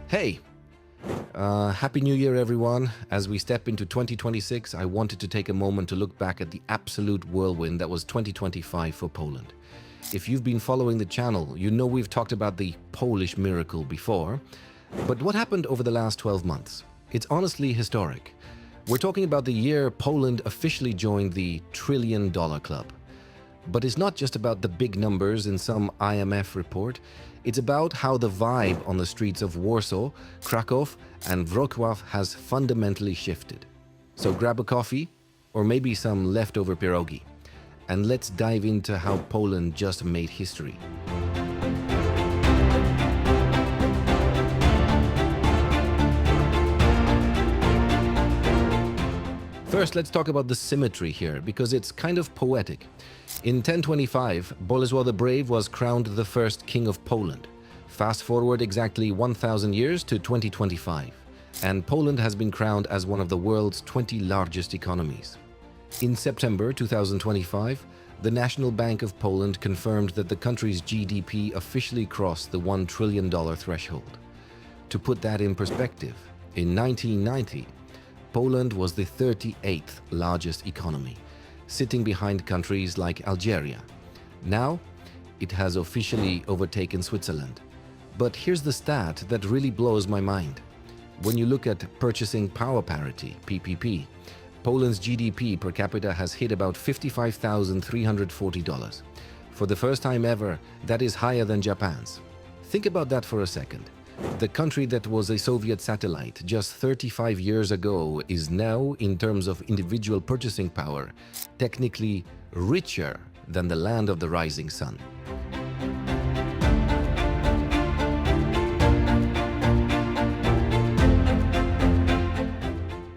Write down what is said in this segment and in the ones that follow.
Hey, Happy New Year, everyone. As we step into 2026, I wanted to take a moment to look back at the absolute whirlwind that was 2025 for Poland. If you've been following the channel, you know we've talked about the Polish miracle before. But what happened over the last 12 months? It's honestly historic. We're talking about the year Poland officially joined the $1 trillion club. But it's not just about the big numbers in some IMF report. It's about how the vibe on the streets of Warsaw, Krakow, and Wrocław has fundamentally shifted. So grab a coffee, or maybe some leftover pierogi, and let's dive into how Poland just made history. First, let's talk about the symmetry here, because it's kind of poetic. In 1025, Bolesław the Brave was crowned the first king of Poland. Fast forward exactly 1,000 years to 2025, and Poland has been crowned as one of the world's 20 largest economies. In September 2025, the National Bank of Poland confirmed that the country's GDP officially crossed the $1 trillion threshold. To put that in perspective, in 1990, Poland was the 38th largest economy, sitting behind countries like Algeria. Now, it has officially overtaken Switzerland. But here's the stat that really blows my mind. When you look at purchasing power parity, PPP, Poland's GDP per capita has hit about $55,340. For the first time ever, that is higher than Japan's. Think about that for a second. The country that was a Soviet satellite just 35 years ago is now, in terms of individual purchasing power, technically richer than the land of the rising sun.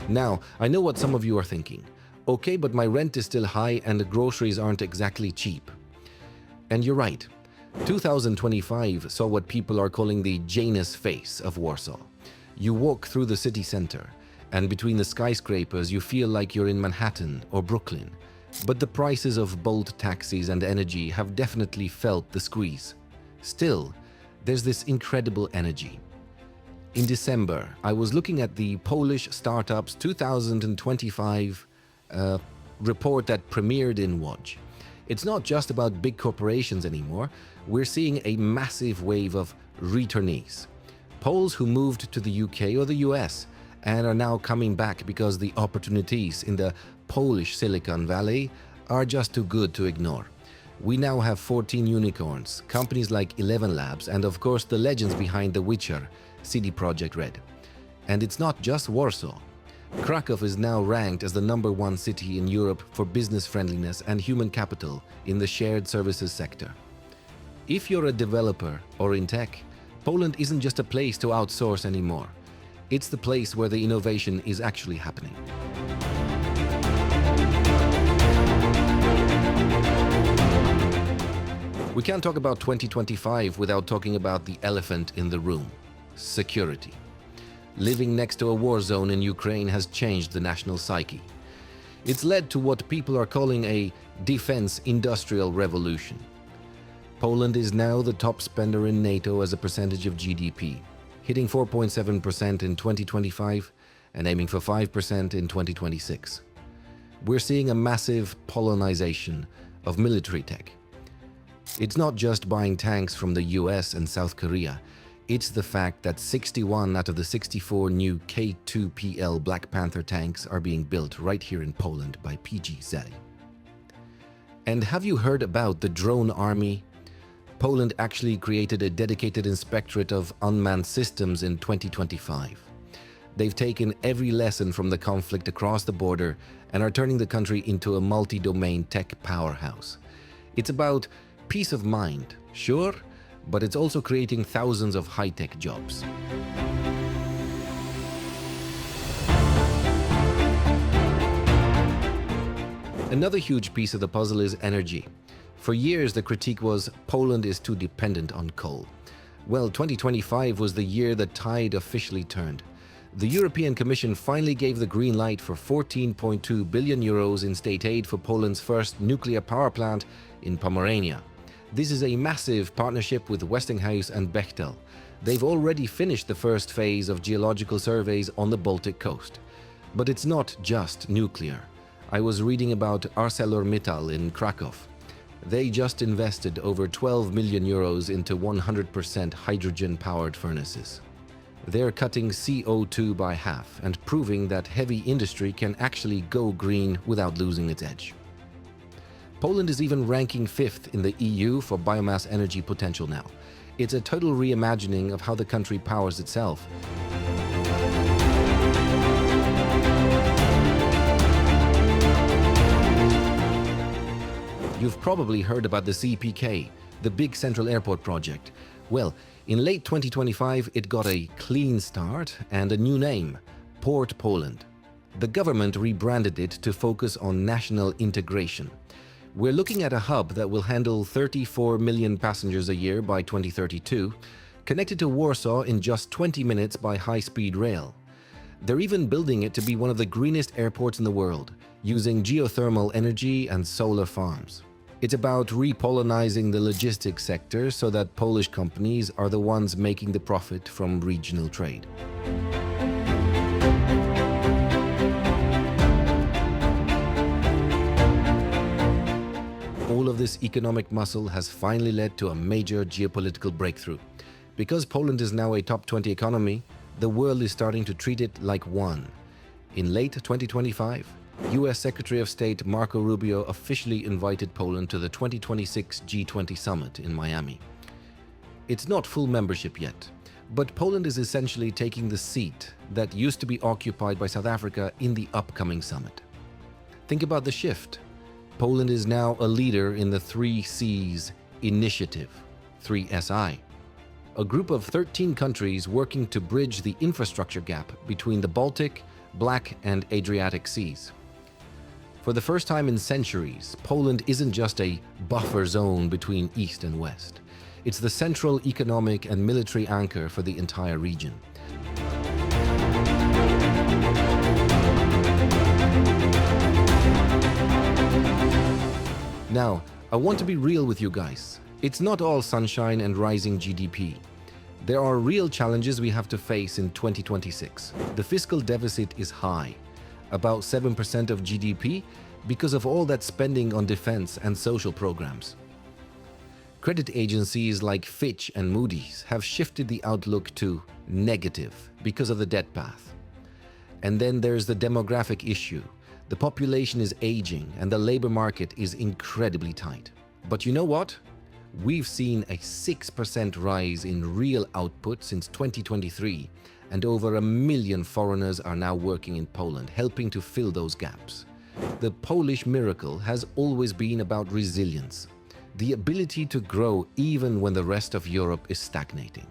Now, I know what some of you are thinking. Okay, but my rent is still high and the groceries aren't exactly cheap. And you're right. 2025 saw what people are calling the Janus face of Warsaw. You walk through the city center, and between the skyscrapers you feel like you're in Manhattan or Brooklyn. But the prices of Bolt taxis and energy have definitely felt the squeeze. Still, there's this incredible energy. In December, I was looking at the Polish Startups 2025 report that premiered in Łódź. It's not just about big corporations anymore. We're seeing a massive wave of returnees. Poles who moved to the UK or the US and are now coming back because the opportunities in the Polish Silicon Valley are just too good to ignore. We now have 14 unicorns, companies like 11 Labs, and of course the legends behind The Witcher, CD Projekt Red. And it's not just Warsaw. Krakow is now ranked as the #1 city in Europe for business friendliness and human capital in the shared services sector. If you're a developer or in tech, Poland isn't just a place to outsource anymore. It's the place where the innovation is actually happening. We can't talk about 2025 without talking about the elephant in the room: security. Living next to a war zone in Ukraine has changed the national psyche. It's led to what people are calling a defense industrial revolution. Poland is now the top spender in NATO as a percentage of GDP, hitting 4.7% in 2025 and aiming for 5% in 2026. We're seeing a massive Polonization of military tech. It's not just buying tanks from the US and South Korea. It's the fact that 61 out of the 64 new K2PL Black Panther tanks are being built right here in Poland by PGZ. And have you heard about the drone army? Poland actually created a dedicated inspectorate of unmanned systems in 2025. They've taken every lesson from the conflict across the border and are turning the country into a multi-domain tech powerhouse. It's about peace of mind, sure, but it's also creating thousands of high-tech jobs. Another huge piece of the puzzle is energy. For years, the critique was Poland is too dependent on coal. Well, 2025 was the year the tide officially turned. The European Commission finally gave the green light for 14.2 billion euros in state aid for Poland's first nuclear power plant in Pomerania. This is a massive partnership with Westinghouse and Bechtel. They've already finished the first phase of geological surveys on the Baltic coast. But it's not just nuclear. I was reading about ArcelorMittal in Krakow. They just invested over 12 million euros into 100% hydrogen-powered furnaces. They're cutting CO2 by half and proving that heavy industry can actually go green without losing its edge. Poland is even ranking 5th in the EU for biomass energy potential now. It's a total reimagining of how the country powers itself. You've probably heard about the CPK, the big central airport project. Well, in late 2025, it got a clean start and a new name, Port Poland. The government rebranded it to focus on national integration. We're looking at a hub that will handle 34 million passengers a year by 2032, connected to Warsaw in just 20 minutes by high-speed rail. They're even building it to be one of the greenest airports in the world, using geothermal energy and solar farms. It's about repolonizing the logistics sector so that Polish companies are the ones making the profit from regional trade. All of this economic muscle has finally led to a major geopolitical breakthrough. Because Poland is now a top 20 economy, the world is starting to treat it like one. In late 2025, US Secretary of State Marco Rubio officially invited Poland to the 2026 G20 summit in Miami. It's not full membership yet, but Poland is essentially taking the seat that used to be occupied by South Africa in the upcoming summit. Think about the shift. Poland is now a leader in the 3Cs initiative, 3SI, a group of 13 countries working to bridge the infrastructure gap between the Baltic, Black, and Adriatic Seas. For the first time in centuries, Poland isn't just a buffer zone between East and West. It's the central economic and military anchor for the entire region. Now, I want to be real with you guys. It's not all sunshine and rising GDP. There are real challenges we have to face in 2026. The fiscal deficit is high, about 7% of GDP, because of all that spending on defense and social programs. Credit agencies like Fitch and Moody's have shifted the outlook to negative because of the debt path. And then there's the demographic issue. The population is aging and the labor market is incredibly tight. But you know what? We've seen a 6% rise in real output since 2023, and over 1 million foreigners are now working in Poland, helping to fill those gaps. The Polish miracle has always been about resilience, the ability to grow even when the rest of Europe is stagnating.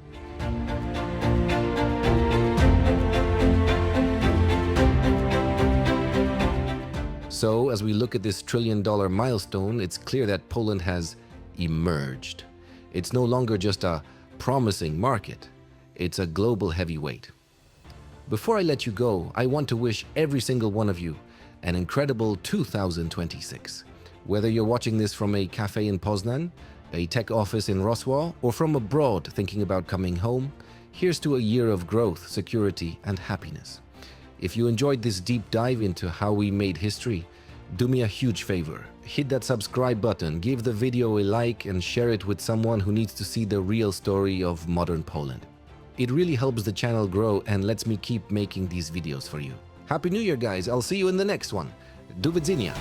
So, as we look at this trillion-dollar milestone, it's clear that Poland has emerged. It's no longer just a promising market, it's a global heavyweight. Before I let you go, I want to wish every single one of you an incredible 2026. Whether you're watching this from a cafe in Poznan, a tech office in Roswell, or from abroad thinking about coming home, here's to a year of growth, security, and happiness. If you enjoyed this deep dive into how we made history, do me a huge favor. Hit that subscribe button, give the video a like, and share it with someone who needs to see the real story of modern Poland. It really helps the channel grow and lets me keep making these videos for you. Happy New Year, guys. I'll see you in the next one. Do widzenia.